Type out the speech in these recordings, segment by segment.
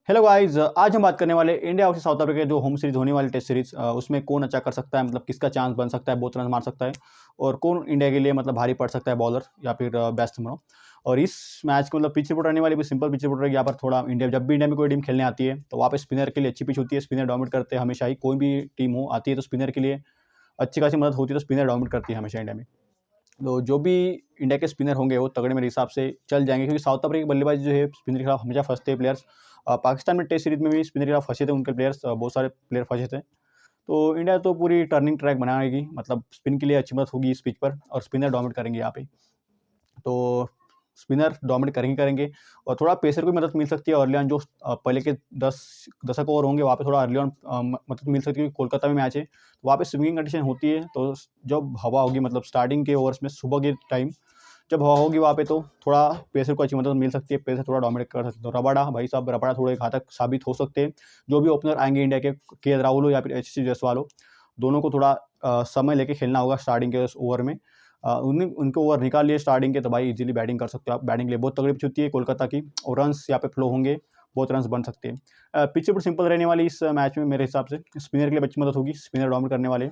Hello guys, आज हम बात करने वाले इंडिया वर्सेस साउथ अफ्रीका जो होम सीरीज होने वाली टेस्ट सीरीज उसमें कौन अच्छा कर सकता है, मतलब किसका चांस बन सकता है, बहुत रन मार सकता है और कौन इंडिया के लिए मतलब भारी पड़ सकता है बॉलर या फिर बैट्समैन। और इस मैच को मतलब पिच रिपोर्ट रहने वाली भी सिंपल पिच रिपोर्ट रहेगी। यहाँ पर थोड़ा इंडिया जब भी इंडिया में कोई टीम खेलने आती है तो वहाँ पे स्पिनर के लिए अच्छी पिच होती है, स्पिनर डोमिनेट करते हैं हमेशा ही। कोई भी टीम हो आती है तो स्पिनर के लिए अच्छी खासी मदद होती है, तो स्पिनर डोमिनेट करती है हमेशा इंडिया में। तो जो भी इंडिया के स्पिनर होंगे वो तगड़े मेरे हिसाब से चल जाएंगे, क्योंकि साउथ अफ्रीका की बल्लेबाजी जो है स्पिनर के खिलाफ हमेशा फंसते हैं प्लेयर्स। पाकिस्तान में टेस्ट सीरीज में भी स्पिनर के खिलाफ फंसे थे उनके प्लेयर्स, बहुत सारे प्लेयर फंसे थे। तो इंडिया तो पूरी टर्निंग ट्रैक बनाएगी, मतलब स्पिन के लिए अच्छी मदद होगी इस पिच पर और स्पिनर डोमिनेट करेंगे यहाँ पे। तो स्पिनर डोमिनेट करेंगे करेंगे और थोड़ा पेसर को भी मदद मिल सकती है अर्ली ऑन। जो पहले के 10 ओवर होंगे वहाँ पे थोड़ा अर्ली ऑन मदद मिल सकती है, क्योंकि कोलकाता में मैच है तो वहाँ पे स्विंगिंग कंडीशन होती है। तो जब हवा होगी, मतलब स्टार्टिंग के ओवर्स में सुबह के टाइम जब हवा होगी वहाँ पे, तो थोड़ा पेसर को अच्छी मदद मिल सकती है, पेसर थोड़ा डोमिनेट कर सकते हैं। तो रबाडा भाई साहब, रबाडा थोड़े घातक साबित हो सकते हैं। जो भी ओपनर आएंगे इंडिया के राहुल हो या फिर एचसी जायसवाल हो, दोनों को थोड़ा समय लेके खेलना होगा स्टार्टिंग के ओवर में। उनको ओवर निकाल लिए स्टार्टिंग के तो भाई इजीली बैटिंग कर सकते हो आप। बैटिंग के लिए बहुत तगड़ी पिच होती है कोलकाता की, और रन्स यहाँ पे फ्लो होंगे, बहुत रन्स बन सकते हैं। पिच पर सिंपल रहने वाली इस मैच में मेरे हिसाब से स्पिनर के लिए अच्छी मदद होगी, स्पिनर डोमिनेट करने वाले।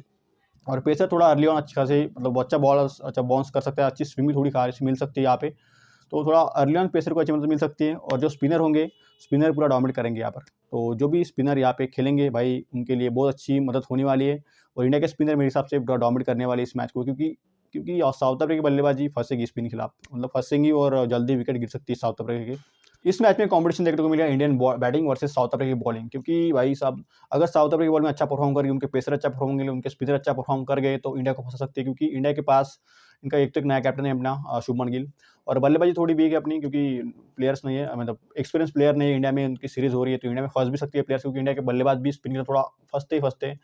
और पेसर थोड़ा अर्ली ऑन अच्छी खासी, मतलब अच्छा बॉल अच्छा बाउंस कर सकता है, अच्छी स्विंग भी थोड़ी खासी मिल सकती है यहाँ पे। तो थोड़ा अर्ली ऑन पेसर को अच्छी मदद मिल सकती है, और जो स्पिनर होंगे स्पिनर पूरा डोमिनेट करेंगे यहाँ पर। तो जो भी स्पिनर यहाँ पे खेलेंगे भाई उनके लिए बहुत अच्छी मदद होने वाली है। और इंडिया के स्पिनर मेरे हिसाब से डोमिनेट करने वाले इस मैच को, क्योंकि क्योंकि साउथ अफ्रीका की बल्लेबाजी फंसेगी स्पिन के खिलाफ, मतलब फंसेंगी और जल्दी विकेट गिर सकती है साउथ अफ्रीका की। इस मैच में कॉम्पिटिशन देखने को मिलेगा Indian batting versus south Africa की बॉलिंग, क्योंकि भाई साहब अगर साउथ अफ्रीका की बॉल में अच्छा परफॉर्म करेगी, उनके पेसर अच्छा परफॉर्म करेंगे, उनके स्पिनर अच्छा परफॉर्म कर गए तो इंडिया को फंसा सकते हैं। क्योंकि इंडिया के पास इनका एक तो एक नया कैप्टन है अपना शुभमन गिल, और बल्लेबाजी थोड़ी वीक है अपनी, क्योंकि प्लेयर्स नहीं है, मतलब एक्सपीरियंस प्लेयर नहीं है। इंडिया में उनकी सीरीज हो रही है तो इंडिया में फंस भी सकती है प्लेयर्स, क्योंकि इंडिया के बल्लेबाज भी स्पिन के थोड़ा फंसते ही फंसते हैं।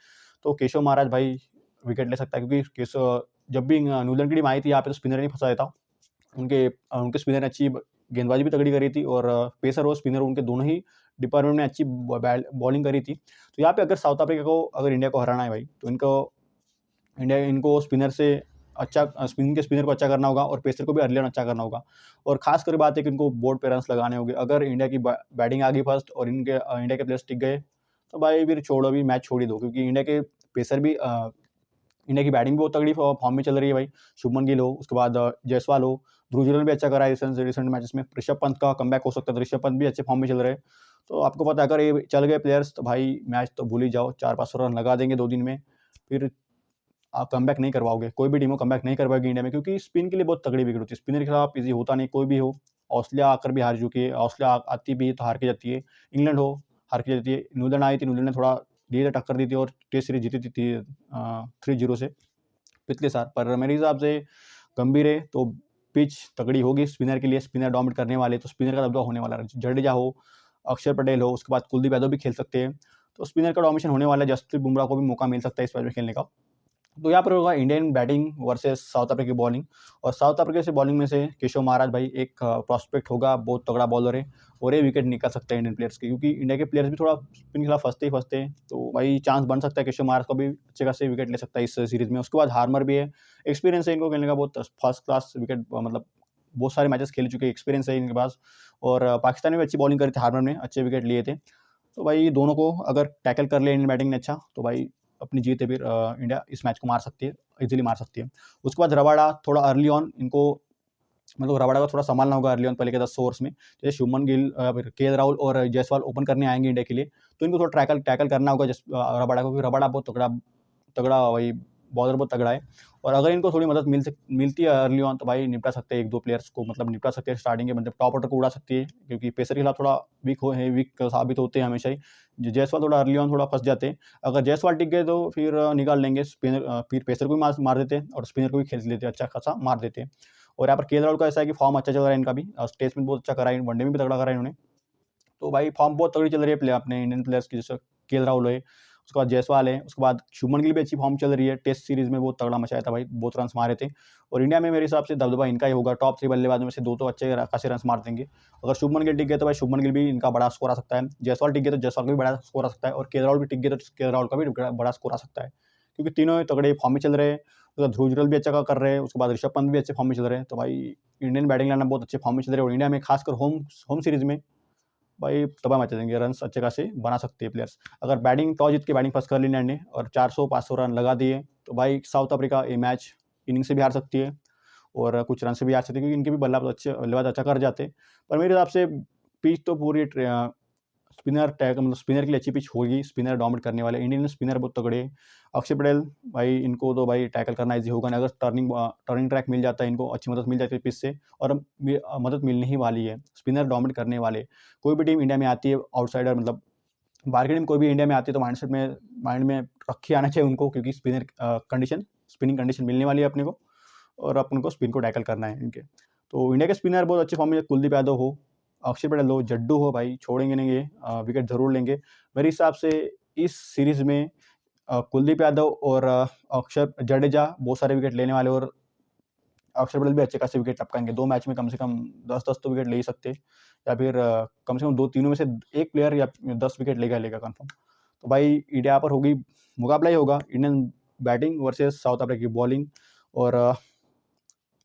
तो केशव महाराज भाई विकेट ले सकता है, क्योंकि केशव जब भी न्यूजीलैंड की टीम आई थी यहाँ पे तो स्पिनर नहीं फंसा देता। उनके उनके स्पिनर ने अच्छी गेंदबाजी भी तगड़ी करी थी, और पेसर और स्पिनर उनके दोनों ही डिपार्टमेंट में अच्छी बॉलिंग करी थी। तो यहाँ पे अगर साउथ अफ्रीका को अगर इंडिया को हराना है भाई, तो इनको स्पिनर से अच्छा स्पिन के स्पिनर को अच्छा करना होगा, और पेसर को भी अर्ली ऑन अच्छा करना होगा। और खास कर बात है कि इनको बोर्ड पे रन्स लगाने होंगे। अगर इंडिया की बैटिंग आ गई फर्स्ट और इंडिया के प्लेयर्स टिक गए तो भाई फिर छोड़ो, भी मैच छोड़ ही दो, क्योंकि इंडिया के पेसर भी इंडिया की बैटिंग भी बहुत तगड़ी फॉर्म में चल रही है भाई। शुभमन गिल हो, उसके बाद जायसवाल हो, ध्रुव जुरैल भी अच्छा करा है रिसेंट मैचेस में। ऋषभ पंत का कमबैक हो सकता है, तो ऋषभ पंत भी अच्छे फॉर्म में चल रहे हैं। तो आपको पता है अगर ये चल गए प्लेयर्स तो भाई मैच तो भूल ही जाओ, 400-500 रन लगा देंगे 2 दिन में। फिर आप कमबैक नहीं करवाओगे, कोई भी टीम हो कमबैक नहीं करवाएगी इंडिया में, क्योंकि स्पिन के लिए बहुत तगड़ी विकेट होती है। स्पिनर के खिलाफ इजी होता नहीं, कोई भी हो। ऑस्ट्रेलिया आकर भी हार चुकी है, ऑस्ट्रेलिया आती भी है तो हार के जाती है। इंग्लैंड हो, हार के जाती है। न्यूजीलैंड आई थी, न्यूजीलैंड ने थोड़ा धीरे टक्कर दी थी और टेस्ट सीरीज जीती थी 3-0 से पिछले साल। पर मेरे हिसाब से गंभीर है तो पिच तगड़ी होगी स्पिनर के लिए, स्पिनर डोमिनेट करने वाले, तो स्पिनर का दबदबा होने वाला है। जडेजा हो, अक्षर पटेल हो, उसके बाद कुलदीप यादव भी खेल सकते हैं। तो स्पिनर का डोमिनेशन होने वाला है। जसप्रीत बुमराह को भी मौका मिल सकता है इस मैच में खेलने का। तो यहाँ पर होगा Indian batting versus south Africa की बॉलिंग। और साउथ अफ्रीका से बॉलिंग में से केशव महाराज भाई एक प्रॉस्पेक्ट होगा, बहुत तगड़ा बॉलर है, और ये विकेट निकाल सकता है इंडियन प्लेयर्स के, क्योंकि इंडिया के प्लेयर्स भी थोड़ा स्पिन के खिलाफ फंसते ही फंसते हैं। तो भाई चांस बन सकता है केशव महाराज को भी अच्छे खासे विकेट ले सकता है इस सीरीज में। उसके बाद हार्मर भी है, एक्सपीरियंस है इनको खेलने का, बहुत फर्स्ट क्लास विकेट, मतलब बहुत सारे मैचेस खेल चुके हैं, एक्सपीरियंस है इनके पास। और पाकिस्तान में भी अच्छी बॉलिंग करी थी, हार्मर ने अच्छे विकेट लिए थे। तो भाई दोनों को अगर टैकल कर ले इंडियन बैटिंग ने अच्छा, तो भाई अपनी जीत है, फिर इंडिया इस मैच को मार सकती है, इजीली मार सकती है। उसके बाद रबाडा थोड़ा अर्ली ऑन इनको, मतलब रबाडा को थोड़ा संभालना होगा अर्ली ऑन पहले के 10 ओवर्स में। जैसे शुभमन गिल, फिर के राहुल और जायसवाल ओपन करने आएंगे इंडिया के लिए, तो इनको थोड़ा टैकल टैकल करना होगा रबाडा को, क्योंकि रबाडा बहुत तगड़ा तगड़ा भाई बॉलर, बहुत तगड़ा है। और अगर इनको थोड़ी मदद मिलती है अर्ली ऑन तो भाई निपटा सकते हैं 1-2 प्लेयर्स को, मतलब निपटा सकते हैं स्टार्टिंग के, मतलब टॉप ऑर्डर को उड़ा सकती है, क्योंकि पेसर के खिलाफ थोड़ा वीक साबित होते हैं हमेशा ही। जायसवाल थोड़ा अर्ली ऑन थोड़ा फंस जाते हैं। अगर जायसवाल टिक गए तो फिर निकाल लेंगे स्पिनर, फिर पेसर को भी मार देते हैं और स्पिनर को भी खेल लेते हैं, अच्छा खासा मार देते हैं। और यहाँ पर के राहुल का ऐसा है कि फॉर्म अच्छा चल रहा है इनका भी, टेस्ट में बहुत अच्छा करा है, वनडे में भी तगड़ा करा है इन्होंने। तो भाई फॉर्म बहुत तगड़ी चल रही है प्ले अपने इंडियन प्लेयर्स की, जैसे के राहुल है, उसके बाद जायसवाल है, उसके बाद शुभमन गिल भी अच्छी फॉर्म चल रही है। टेस्ट सीरीज में बहुत तगड़ा मचाया था भाई, बहुत रन मारे थे। और इंडिया में मेरे हिसाब से दबदबा इनका ही होगा, टॉप 3 बल्लेबाजों में से 2 तो अच्छे खासे रन मार देंगे। अगर शुभमन गिल टिक गए तो भाई शुभमन गिल भी इनका बड़ा स्कोर आ सकता है, जायसवाल टिक गए तो जायसवाल का भी बड़ा स्कोर आ सकता है, और के राहुल भी टिक गए तो के राहुल का भी बड़ा स्कोर आ सकता है, क्योंकि तीनों तगड़े फॉर्म में चल रहे हैं। तो ध्रुव जुरैल भी अच्छा कर रहे हैं, उसके बाद ऋषभ पंत भी अच्छे फॉर्म में चल रहे हैं। तो भाई इंडियन बैटिंग लाइनअप बहुत अच्छे फॉर्म में चल रहे हैं, और इंडिया में खासकर होम होम सीरीज में भाई तबाह मचा देंगे, रन्स अच्छे खासे बना सकते हैं प्लेयर्स। अगर बैटिंग टॉस जीत के बैटिंग फर्स्ट कर ली इंग्लैंड ने और 400-500 रन लगा दिए, तो भाई साउथ अफ्रीका ये मैच इनिंग से भी हार सकती है और कुछ रन से भी हार सकती है, क्योंकि इनके भी बल्लेबाज अच्छा कर जाते हैं। पर मेरे हिसाब से पिच तो पूरी स्पिनर के लिए अच्छी पिच होगी, स्पिनर डोमिनेट करने वाले। इंडियन स्पिनर बहुत तगड़े हैं। अक्षर पटेल भाई, इनको तो भाई टैकल करना ईजी होगा नहीं। अगर टर्निंग ट्रैक मिल जाता है, इनको अच्छी मदद मिल जाती है पिच से, और मदद मिलने ही वाली है। स्पिनर डोमिनेट करने वाले कोई भी टीम इंडिया में आती है, आउटसाइडर मतलब बाहर की टीम कोई भी इंडिया में आती है, तो माइंड में रख के आना चाहिए उनको, क्योंकि स्पिनिंग कंडीशन मिलने वाली है अपने को, और अपन को स्पिन को टैकल करना है इनके। तो इंडिया के स्पिनर बहुत अच्छे फॉर्म में, कुलदीप यादव हो, अक्षर पटेल हो, जड्डू हो, भाई छोड़ेंगे नहीं ये, विकेट जरूर लेंगे मेरे हिसाब से। इस सीरीज में कुलदीप यादव और अक्षर जडेजा बहुत सारे विकेट लेने वाले, और अक्षर पटेल भी अच्छे खासे विकेट टपकाएंगे। 2 मैच में कम से कम 10-10 तो विकेट ले ही सकते, या फिर कम से कम 2 तीनों में से एक प्लेयर या 10 विकेट लेगा कन्फर्म। तो भाई इंडिया पर होगी, मुकाबला ही होगा Indian batting versus south Africa की बॉलिंग, और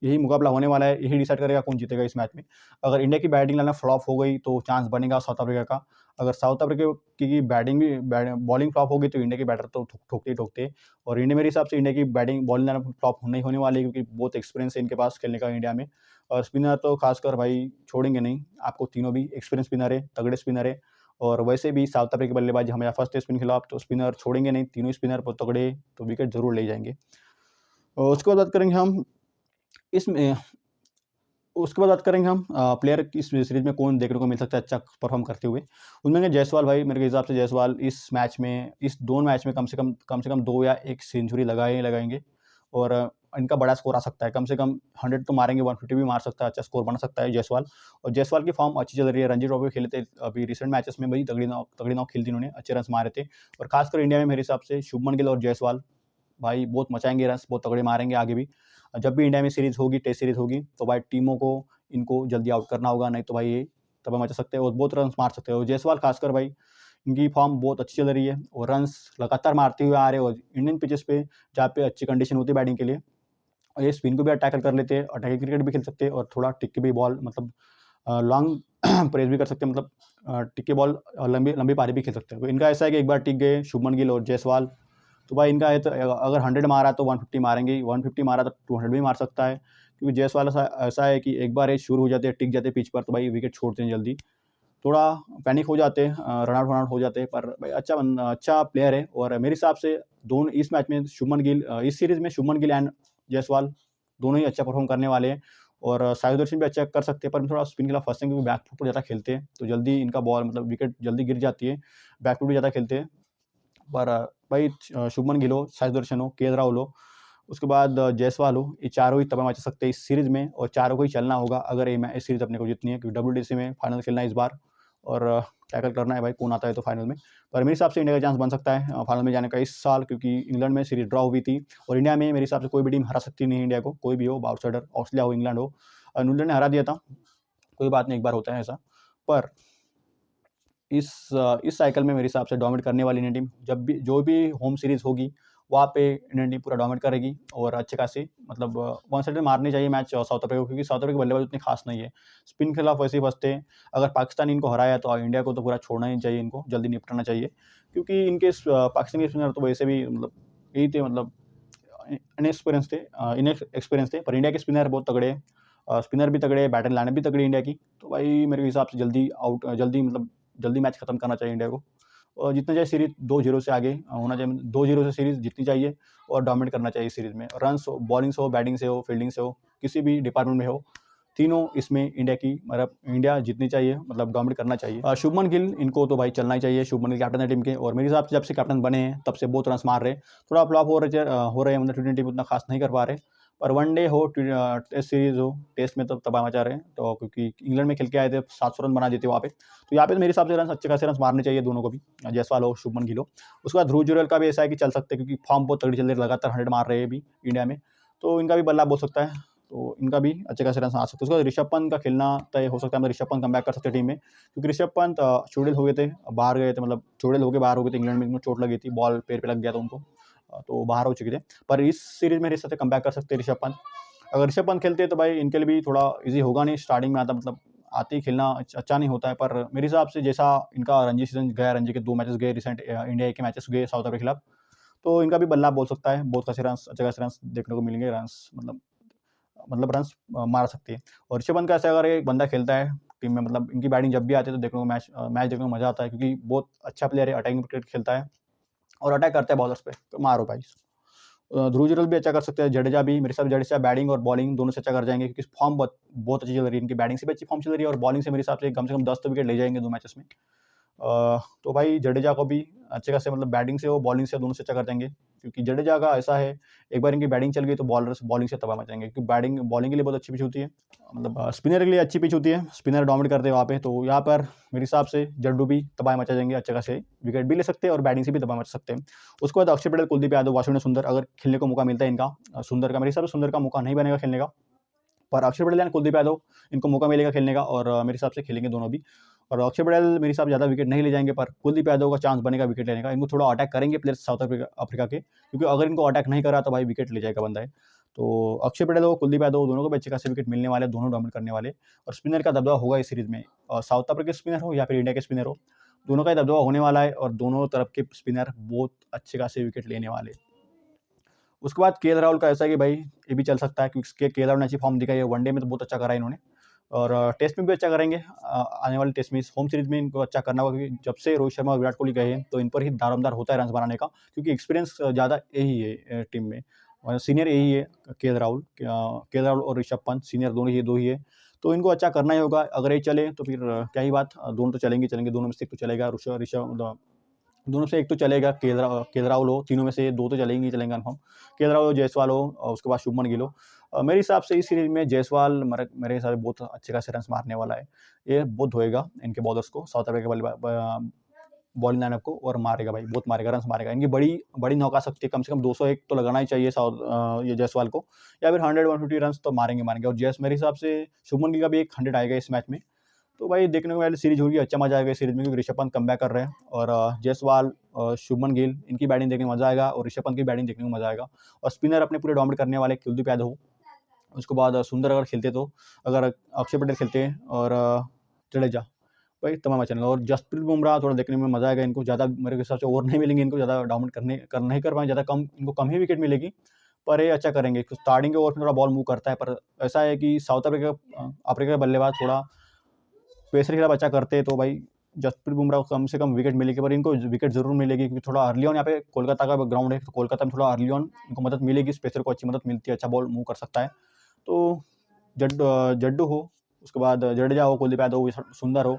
यही मुकाबला होने वाला है, यही डिसाइड करेगा कौन जीतेगा इस मैच में। अगर इंडिया की बैटिंग लाइनअप फ्लॉप हो गई तो चांस बनेगा साउथ अफ्रीका का। अगर साउथ अफ्रीका की बॉलिंग फ्लॉप होगी तो इंडिया के बैटर तो ठोकते ही ठोकते। और इंडिया मेरे हिसाब से इंडिया की बॉलिंग लाइनअप फ्लॉप नहीं होने वाली है, क्योंकि बहुत एक्सपीरियंस है इनके पास खेलने का इंडिया में। और स्पिनर तो खासकर भाई छोड़ेंगे नहीं, आपको तीनों भी एक्सपीरियंस स्पिनर है, तगड़े स्पिनर है। और वैसे भी साउथ अफ्रीका के बल्लेबाज हमें फर्स्ट टेस्ट स्पिन खिलाफ, तो स्पिनर छोड़ेंगे नहीं, तीनों स्पिनर बहुत तगड़े, तो विकेट जरूर ले जाएंगे। और उसके बाद बात करेंगे हम इसमें उसके बाद बात करेंगे हम प्लेयर की इस सीरीज में कौन देखने को मिल सकता है अच्छा परफॉर्म करते हुए। उनमें जायसवाल भाई, मेरे हिसाब से जायसवाल इस दोनों मैच में कम से कम 2 या 1 सेंचुरी लगाएंगे, और इनका बड़ा स्कोर आ सकता है। कम से कम 100 तो मारेंगे, 150 भी मार सकता है, अच्छा स्कोर बना सकता है जायसवाल। और जायसवाल की फॉर्म अच्छी चल रही है, रणजी ट्रॉफी खेले थे अभी रिसेंट मैचेस में, भाई तगड़ी नॉक खेली थी इन्होंने, अच्छे रन मारे थे। और खासकर इंडिया में मेरे हिसाब से शुभमन गिल और जायसवाल भाई बहुत मचाएंगे, रन बहुत तगड़े मारेंगे आगे भी। जब भी इंडिया में सीरीज होगी, टेस्ट सीरीज होगी, तो भाई टीमों को इनको जल्दी आउट करना होगा, नहीं तो भाई ये तबाह मचा सकते हैं और बहुत रन मार सकते हैं। और जायसवाल खासकर भाई, इनकी फॉर्म बहुत अच्छी चल रही है और रन्स लगातार मारते हुए आ रहे हैं। और इंडियन पिचेस पे जहाँ पे अच्छी कंडीशन होती है बैटिंग के लिए, और ये स्पिन को भी टैकल कर लेते हैं, अटैकिंग क्रिकेट भी खेल सकते हैं, और थोड़ा टिक के भी बॉल मतलब लॉन्ग प्रेस भी कर सकते हैं, मतलब टिक के बॉल लंबी पारी भी खेल सकते हैं। तो इनका ऐसा है कि एक बार टिक गए शुभमन गिल और जायसवाल, तो भाई इनका है, तो अगर 100 मारा तो 150 मारेंगे, 150 मारा तो 200 भी मार सकता है। क्योंकि जायसवाल ऐसा है कि एक बार ये शुरू हो जाते हैं, टिक जाते हैं पिच पर, तो भाई विकेट छोड़ते हैं जल्दी, थोड़ा पैनिक हो जाते हैं, रन आउट हो जाते हैं। पर भाई अच्छा प्लेयर है। और मेरे हिसाब से दोनों इस मैच में इस सीरीज में शुभमन गिल एंड जायसवाल दोनों ही अच्छा परफॉर्म करने वाले हैं। और साई सुदर्शन भी अच्छा कर सकते हैं, पर थोड़ा स्पिन के खिलाफ फंसते हैं, क्योंकि बैकफुट पर ज़्यादा खेलते हैं, तो जल्दी इनका बॉल मतलब विकेट जल्दी गिर जाती है, बैकफुट भी ज़्यादा खेलते हैं। पर भाई शुभमन गिल हो, साई सुदर्शन हो, के राहुल हो, उसके बाद जायसवाल हो, ये चारों ही तबाह मचा सकते हैं इस सीरीज में, और चारों को ही चलना होगा अगर ये सीरीज अपने को जीतनी है, क्योंकि WTC में फाइनल खेलना है इस बार, और टैकल करना है भाई कौन आता है तो फाइनल में। पर मेरे हिसाब से इंडिया का चांस बन सकता है फाइनल में जाने का इस साल, क्योंकि इंग्लैंड में सीरीज ड्रॉ हुई थी, और इंडिया में मेरे हिसाब से कोई भी टीम हरा सकती नहीं इंडिया को, कोई भी हो, आउटसाइडर, ऑस्ट्रेलिया हो, इंग्लैंड हो। न्यूजीलैंड ने हरा दिया था, कोई बात नहीं, एक बार होता है ऐसा। पर इस साइकिल में मेरे हिसाब से डोमिनेट करने वाली इंडियन टीम, जो भी होम सीरीज होगी, वहाँ पे इंडियन टीम पूरा डोमिनेट करेगी, और अच्छे खासी मतलब वन साइड मारनी चाहिए मैच साउथ अफ्रीका को, क्योंकि साउथ अफ्रीका बल्लेबाज उतनी खास नहीं है, स्पिन के खिलाफ वैसे ही फंसते हैं। अगर पाकिस्तान इनको हराया तो इंडिया को तो पूरा छोड़ना ही चाहिए, इनको जल्दी निपटाना चाहिए, क्योंकि इनके पाकिस्तान के स्पिनर तो वैसे भी मतलब यही थे, मतलब इनएक्सपीरियंस थे। पर इंडिया के स्पिनर बहुत तगड़े हैं, स्पिनर भी तगड़े, बैटिंग लाइनअप भी तगड़ी इंडिया की। तो भाई मेरे हिसाब से जल्दी मैच खत्म करना चाहिए इंडिया को, और जितना चाहिए सीरीज 2-0 से आगे होना चाहिए, 2-0 से सीरीज जीतनी चाहिए, और डोमिनेट करना चाहिए सीरीज में। रन हो, बॉलिंग से हो, बैटिंग से हो, फील्डिंग से हो, किसी भी डिपार्टमेंट में हो, तीनों इसमें इंडिया जीतनी चाहिए, मतलब डोमिनेट करना चाहिए। शुभमन गिल, इनको तो भाई चलना ही चाहिए, शुभमन गिल कैप्टन है टीम के, और मेरे हिसाब से जब से कैप्टन बने हैं तब से बहुत रन मार रहे हैं। थोड़ा फ्लॉप हो रहे हैं, मतलब T20 उतना खास नहीं कर पा रहे, पर वनडे हो, टेस्ट सीरीज हो, टेस्ट में तो तबाह मचा रहे हैं, तो क्योंकि इंग्लैंड में खेल के आए थे, 700 रन बना देते वहाँ पे। तो यहाँ पे मेरे हिसाब से अच्छे खासे रन मारने चाहिए दोनों को भी, जायसवाल हो, शुभमन गिल हो। उसके बाद ध्रुव जुरैल का भी ऐसा है कि चल सकते हैं, क्योंकि फॉर्म बहुत तगड़ी चल रही है, लगातार 100 मार रहे हैं अभी इंडिया में, तो इनका भी बल्ला बोल सकता है, तो इनका भी अच्छे खासे रन आ सकते हैं। उसके बाद ऋषभ पंत का खेलना तय हो सकता है, मतलब ऋषभ पंत कम कर सकते हैं टीम में, क्योंकि ऋषभ पंत चोटिल हो गए थे, बाहर गए थे, मतलब चोटिल होकर बाहर हो गए थे, इंग्लैंड में चोट लगी थी, बॉल पैर पे लग गया था उनको, तो बाहर हो चुके थे। पर इस सीरीज में कम कर सकते हैं ऋषभ पंत। अगर ऋषभ पंत खेलते हैं तो भाई इनके लिए भी थोड़ा ईजी होगा नहीं, स्टार्टिंग में आता मतलब आते ही खेलना अच्छा नहीं होता है, पर मेरे हिसाब से जैसा इनका रणजी सीज़न गया, रणजी के 2 मैचेस गए रिसेंट, इंडिया के मैचेस गए साउथ अफ्रीका के खिलाफ, तो इनका भी बल्ला बोल सकता है, बहुत खासे रन्स, अच्छे खासे रन्स देखने को मिलेंगे, रन्स मतलब रन्स मार सकती है। और ऋषभ पंत का ऐसा अगर एक बंदा खेलता है टीम में, मतलब इनकी बैटिंग जब भी आती है तो देखने को मैच देखने को मज़ा आता है, क्योंकि बहुत अच्छा प्लेयर है, अटैकिंग क्रिकेट खेलता है और अटैक करता है बॉलर्स पे, तो मारो भाई। ध्रुव जुरैल भी अच्छा कर सकते हैं, जडेजा भी, मेरे हिसाब से जडेजा बैटिंग और बॉलिंग दोनों से अच्छा कर जाएंगे, क्योंकि फॉर्म बहुत अच्छी चल रही है इनकी, बैटिंग से भी अच्छी फॉर्म चल रही है और बॉलिंग से मेरे हिसाब से कम 10 तो विकेट ले जाएंगे 2 मैचेस में। तो भाई जडेजा को भी अच्छे खासे, मतलब बैटिंग से और बॉलिंग से दोनों से अच्छा कर देंगे, क्योंकि जडेजा का ऐसा है, एक बार इनकी बैटिंग चल गई तो बॉलर्स बॉलिंग से तबाह मचाएंगे, क्योंकि बॉलिंग के लिए बहुत अच्छी पिच होती है, मतलब स्पिनर के लिए अच्छी पिच होती है, स्पिनर डोमिनेट करते हैं वहाँ पे, तो यहाँ पर मेरे हिसाब से जड्डू भी तबाह मचा देंगे, अच्छे खासे विकेट भी ले सकते हैं और बैटिंग से भी तबाह मचा सकते हैं। उसके बाद अक्षर पटेल, कुलदीप यादव, वाशिंगटन सुंदर, अगर खेलने को मौका मिलता है इनका, सुंदर का मेरे हिसाब से सुंदर का मौका नहीं बनेगा खेलने का, पर अक्षर पटेल एंड कुलदीप यादव इनको मौका मिलेगा खेलने का, और मेरे हिसाब से खेलेंगे दोनों भी। और अक्षर पटेल मेरे हिसाब से ज़्यादा विकेट नहीं ले जाएंगे, पर कुलदीप यादव का चांस बनेगा विकेट लेने का, इनको थोड़ा अटैक करेंगे प्लेयर्स साउथ अफ्रीका के, क्योंकि अगर इनको अटैक नहीं करा तो भाई विकेट ले जाएगा बंदा है। तो अक्षर पटेल और कुलदीप यादव दोनों को भी अच्छे खासे विकेट मिलने वाले, दोनों डोमिनेट करने वाले, और स्पिनर का दबदबा होगा इस सीरीज में, और साउथ अफ्रीका के स्पिनर हो या फिर इंडिया के स्पिनर हो, दोनों का ही दबदबा होने वाला है, और दोनों तरफ के स्पिनर बहुत अच्छे खासे विकेट लेने वाले। उसके बाद केएल राहुल का ऐसा है कि भाई ये भी चल सकता है, क्योंकि केएल राहुल ने अच्छी फॉर्म दिखाई है, वनडे में तो बहुत अच्छा करा है इन्होंने, और टेस्ट में भी अच्छा करेंगे, आने वाले टेस्ट में, इस होम सीरीज में इनको अच्छा करना होगा, क्योंकि जब से रोहित शर्मा और विराट कोहली गए हैं तो इन पर ही दारोमदार होता है रन बनाने का, क्योंकि एक्सपीरियंस ज़्यादा यही है टीम में, सीनियर यही है केएल राहुल और ऋषभ पंत, सीनियर दोनों ही दो ही है, तो इनको अच्छा करना ही होगा। अगर ये चले तो फिर क्या ही बात, दोनों तो चलेंगे, दोनों में से एक तो चलेगा, ऋषभ दोनों से एक तो चलेगा, केएल राहुल हो, तीनों में से 2 तो चलेंगे ही चलेंगे कन्फर्म, केएल राहुल हो, जायसवाल हो, और उसके बाद शुभमन गिल हो। मेरे हिसाब से इस सीरीज में जायसवाल मेरे हिसाब से बहुत अच्छे खासे रन्स मारने वाला है, ये बहुत धोएगा इनके बॉलर्स को, साउथ अफ्रीका के बॉलिंग लाइनअप को, और मारेगा भाई, बहुत मारेगा, रन्स मारेगा, इनकी बड़ी नौका शक्ति है, कम से कम 201 तो लगाना ही चाहिए ये जायसवाल को, या फिर 100-150 रन्स तो मारेंगे, और मेरे हिसाब से शुभमन गिल का भी एक 100 आएगा इस मैच में। तो भाई देखने को वाली सीरीज होगी, अच्छा मजा आएगा इस सीरीज में, क्योंकि ऋषभ पंत कमबैक कर रहे हैं, और जायसवाल, शुभमन गिल, इनकी बैटिंग देखने में मजा आएगा, और ऋषभ पंत की बैटिंग देखने में मजा आएगा, और स्पिनर अपने पूरे डोमिनेट करने वाले कुलदीप यादव हो, उसके बाद सुंदर अगर खेलते, तो अगर अक्षर पटेल खेलते हैं, और जडेजा, भाई तमाम अच्छा, और जसप्रीत बुमराह थोड़ा देखने में मजा आएगा, इनको ज़्यादा मेरे हिसाब से ओवर नहीं मिलेंगे, इनको ज़्यादा डोमिनेट नहीं कर पाएंगे, ज़्यादा कम, इनको कम ही विकेट मिलेगी, पर ये अच्छा करेंगे, स्टार्टिंग के ओवर में थोड़ा बॉल मूव करता है, पर ऐसा है कि साउथ अफ्रीका के बल्लेबाज थोड़ा पेसर के खिलाफ अच्छा करते हैं, तो भाई जसप्रीत बुमराह को कम से कम विकेट मिलेगी, पर इनको विकेट जरूर मिलेगी, क्योंकि थोड़ा अर्ली ऑन यहाँ पे कोलकाता का ग्राउंड है, तो कोलकाता में थोड़ा अर्ली ऑन इनको मदद मिलेगी, पेसर को अच्छी मदद मिलती है, अच्छा बॉल मूव कर सकता है, तो जड्डू हो, उसके बाद जडेजा हो, कुलदीप यादव हो, सुंदर हो,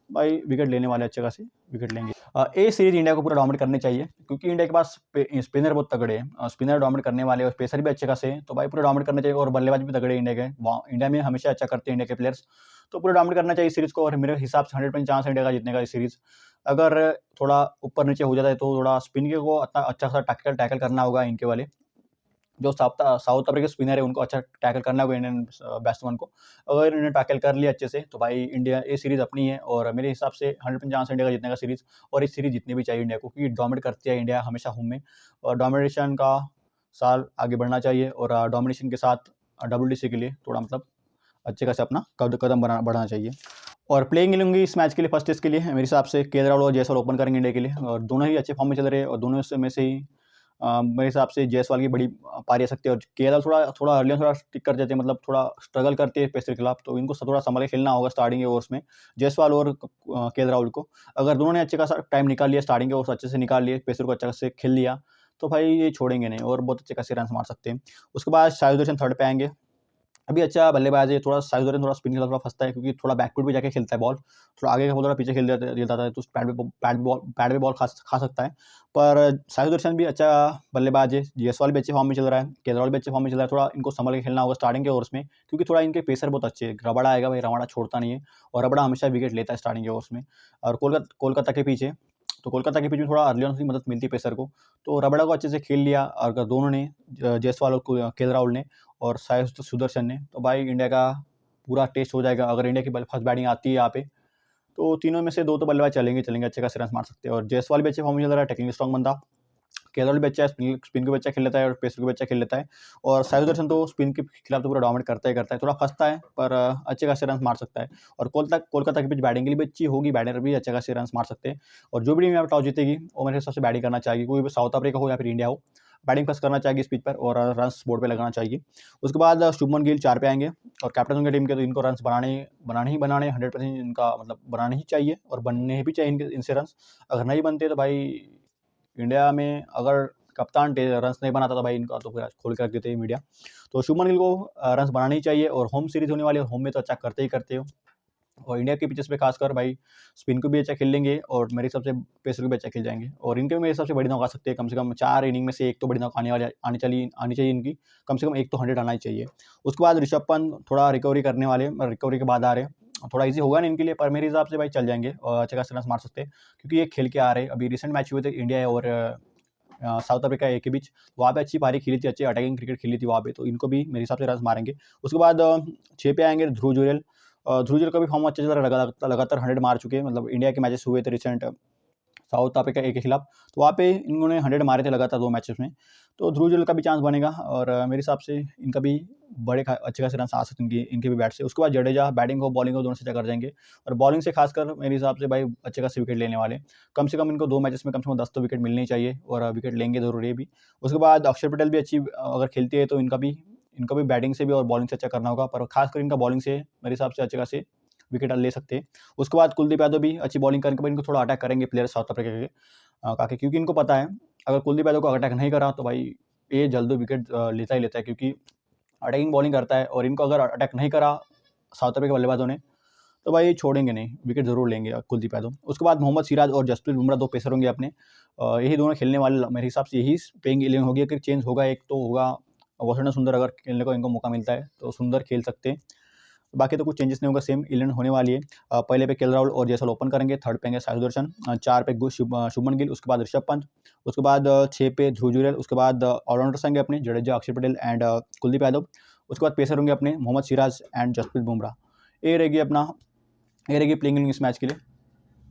भाई विकेट लेने वाले अच्छे खासे विकेट लेंगे। ये सीरीज इंडिया को पूरा डोमिनेट करनी चाहिए, क्योंकि इंडिया के पास स्पिनर बहुत तगड़े हैं, स्पिनर डोमिनेट करने वाले, और पेसर भी अच्छे खासे हैं, तो भाई पूरा डोमिनेट करना चाहिए, और बल्लेबाज भी तगड़े इंडिया के, इंडिया में हमेशा अच्छा करते हैं इंडिया के प्लेयर्स, तो पूरा डोमिनेट करना चाहिए सीरीज को, और मेरे हिसाब से 100% चांस है इंडिया का जीतने का इस सीरीज। अगर थोड़ा ऊपर नीचे हो जाता है तो थोड़ा स्पिन के को अच्छा सा टैकल करना होगा, इनके वाले जो साउथ अफ्रीका स्पिनर है उनको अच्छा टैकल करना होगा इंडियन बैट्समैन को, अगर इन्होंने टैकल कर लिया अच्छे से तो भाई इंडिया ये सीरीज़ अपनी है, और मेरे हिसाब से 100% चांस है इंडिया का जीतने का सीरीज़, और इस सीरीज़ जीतनी भी चाहिए इंडिया को, क्योंकि डोमिनेट करती है इंडिया हमेशा होम में, और डोमिनेशन का साल आगे बढ़ना चाहिए, और डोमिनेशन के साथ WTC के लिए थोड़ा मतलब अच्छे खासे अपना कदम बढ़ाना चाहिए। और प्लेइंग 11 इस मैच के लिए, फर्स्ट टेस्ट के लिए मेरे हिसाब से केएल राहुल और जायसवाल ओपन करेंगे इंडिया के लिए, और दोनों ही अच्छे फॉर्म में चल रहे हैं, और दोनों में से ही मेरे हिसाब से जायसवाल की बड़ी पारी आ सकती है, और केएल थोड़ा अर्ली थोड़ा टिक कर जाते हैं, मतलब थोड़ा स्ट्रगल करते हैं पेसर के खिलाफ, तो इनको थोड़ा संभाल के खेलना होगा स्टार्टिंग के ओवर्स में, जायसवाल और केएल राहुल को। अगर दोनों ने अच्छे खासा टाइम निकाल लिया, स्टार्टिंग के ओवर्स अच्छे से निकाल लिए, पेसर को अच्छे से खेल लिया, तो भाई ये छोड़ेंगे नहीं, और बहुत अच्छे खासे रन मार सकते हैं। उसके बाद शाहिद हुसैन थर्ड पे आएंगे, अभी अच्छा बल्लेबाज है, थोड़ा साइज थोड़ा स्पिन खेलता, थोड़ा फंसता है, क्योंकि थोड़ा बैकफुट भी जाके खेलता है बॉल, थोड़ा आगे का बॉल थोड़ा पीछे खेल देता है, तो पैड पे बॉल खा सकता है, पर साहिद दर्शन भी अच्छा बल्लेबाज है, जायसवाल भी अच्छे फॉर्म में चल रहा है, केएल राहुल भी अच्छे फॉर्म में चल रहा है, थोड़ा इनको संभल के खेलना होगा स्टार्टिंग के ओवर्स में, क्योंकि थोड़ा इनके पेसर बहुत अच्छे हैं, रबाडा आएगा भाई, रबाडा छोड़ता नहीं है, और रबाडा हमेशा विकेट लेता है स्टार्टिंग के ओवर्स में, और कोलकाता के पीछे, तो कोलकाता के पीछे थोड़ा अर्ली ऑन से मदद मिलती है पेसर को, तो रबाडा को अच्छे से खेल लिया, और अगर दोनों ने जायसवाल और केएल राहुल ने और साई सुदर्शन ने, तो भाई इंडिया का पूरा टेस्ट हो जाएगा। अगर इंडिया की फर्स्ट बैटिंग आती है यहाँ पे, तो तीनों में से 2 तो बल्लेबाज चलेंगे अच्छे खासे रन मार सकते हैं, और जायसवाल भी अच्छे फॉर्म में चल रहा है, टेक्निकली स्ट्रॉन्ग बंदा, के एल भी अच्छा है, स्पिन को भी अच्छा खेल लेता है और पेसर को भी अच्छा खेल लेता है। और साई सुदर्शन तो स्पिन के खिलाफ तो पूरा डोमिनेट करता ही करता है, थोड़ा फंसता है पर अच्छे खासे रन मार सकता है। और कोलकाता की पिच बैटिंग के लिए भी अच्छी होगी, बैटर भी अच्छे खासे रन मार सकते हैं। और जो भी टीम यहाँ टॉस जीतेगी वो मेरे हिसाब से बैटिंग करना चाहिए, कोई भी साउथ अफ्रीका हो या फिर इंडिया हो, बैटिंग फर्स्ट करना चाहिए इस पिच पर और रन्स बोर्ड पे लगाना चाहिए। उसके बाद शुभमन गिल 4 पे आएंगे और कैप्टन उनके टीम के, तो इनको रन्स बनाने 100% इनका मतलब बनाने ही चाहिए और बनने भी चाहिए इनसे रन्स। अगर नहीं बनते तो भाई इंडिया में अगर कप्तान रन्स नहीं बनाता तो भाई इनका तो फिर खोल कर रख देते हैं मीडिया। तो शुभमन गिल को रन्स बनाने ही चाहिए और होम सीरीज होने वाली है, होम में तो अच्छा करते ही करते हो। और इंडिया के पिचेस पे खासकर भाई स्पिन को भी अच्छा खेल लेंगे और मेरे हिसाब से पेसर को भी अच्छा खेल जाएंगे। और इनके भी मेरे हिसाब से बड़ी नॉक आ सकती है, कम से कम 4 इनिंग में से एक तो बड़ी नॉक आनी चाहिए इनकी, कम से कम एक तो 100 आना ही चाहिए। उसके बाद ऋषभ पंत थोड़ा रिकवरी करने वाले, रिकवरी के बाद आ रहे हैं, थोड़ा ईजी होगा नहीं इनके लिए, पर मेरे हिसाब से भाई चल जाएंगे और अच्छे खासे रन मार सकते हैं क्योंकि ये खेल के आ रहे हैं। अभी रिसेंट मैच हुए थे इंडिया और साउथ अफ्रीका ए के बीच, वहाँ पे अच्छी पारी खेली थी, अच्छी अटैकिंग क्रिकेट खेली थी वहाँ पे, तो इनको भी मेरे हिसाब से रन मारेंगे। उसके बाद 6 पे आएंगे ध्रुव जुरेल। ध्रुव जुरेल का भी फॉर्म अच्छे से लगातार 100 मार चुके हैं, मतलब इंडिया के मैचेस हुए थे रिसेंट साउथ अफ्रीका ए के खिलाफ, तो वहाँ पे इन्होंने 100 मारे थे लगातार 2 मैचेस में। तो ध्रुव जुरेल का भी चांस बनेगा और मेरे हिसाब से इनका भी अच्छे खासे रन आ सकते हैं इनके भी बैट से। उसके बाद जडेजा बैटिंग हो बॉलिंग हो दोनों से अच्छा कर जाएंगे और बॉलिंग से खासकर मेरे हिसाब से भाई अच्छे खासे विकेट लेने वाले, कम से कम इनको 2 मैचेस में कम से कम 10 तो विकेट मिलनी चाहिए और विकेट लेंगे जरूर ये भी। उसके बाद अक्षर पटेल भी अच्छी अगर खेलती है तो इनका भी बैटिंग से भी और बॉलिंग से अच्छा करना होगा, पर खासकर इनका बॉलिंग से मेरे हिसाब से अच्छे खासे विकेट ले सकते हैं। उसके बाद कुलदीप यादव भी अच्छी बॉलिंग करके इनको थोड़ा अटैक करेंगे प्लेयर साउथ अफ्रीका के काके, क्योंकि इनको पता है अगर कुलदीप यादव को अटैक नहीं करा तो भाई ये जल्दी विकेट लेता ही लेता है, क्योंकि अटैकिंग बॉलिंग करता है और इनको अगर अटैक नहीं करा साउथ अफ्रीका बल्लेबाजों ने तो भाई छोड़ेंगे नहीं, विकेट जरूर लेंगे कुलदीप यादव। उसके बाद मोहम्मद सिराज और जसप्रीत बुमराह 2 पेसर होंगे अपने, यही दोनों खेलने वाले मेरे हिसाब से यही प्लेइंग 11 होगी। अगर चेंज होगा एक तो होगा वाशिंगटन सुंदर, अगर खेलने को इनको मौका मिलता है तो सुंदर खेल सकते हैं, बाकी तो कुछ चेंजेस नहीं होगा, सेम 11 होने वाली है। पहले पे केएल राहुल और जयसवाल ओपन करेंगे, 3rd पे आएंगे साई सुदर्शन, 4 पे शुभमन गिल, उसके बाद ऋषभ पंत, उसके बाद 6 पे ध्रुव जुरेल, उसके बाद ऑलराउंडर्स आएंगे अपने जडेजा, अक्षर पटेल एंड कुलदीप यादव, उसके बाद पेसर होंगे अपने मोहम्मद सिराज एंड जसप्रीत बुमराह। ये रहेगी प्लेइंग इस मैच के लिए।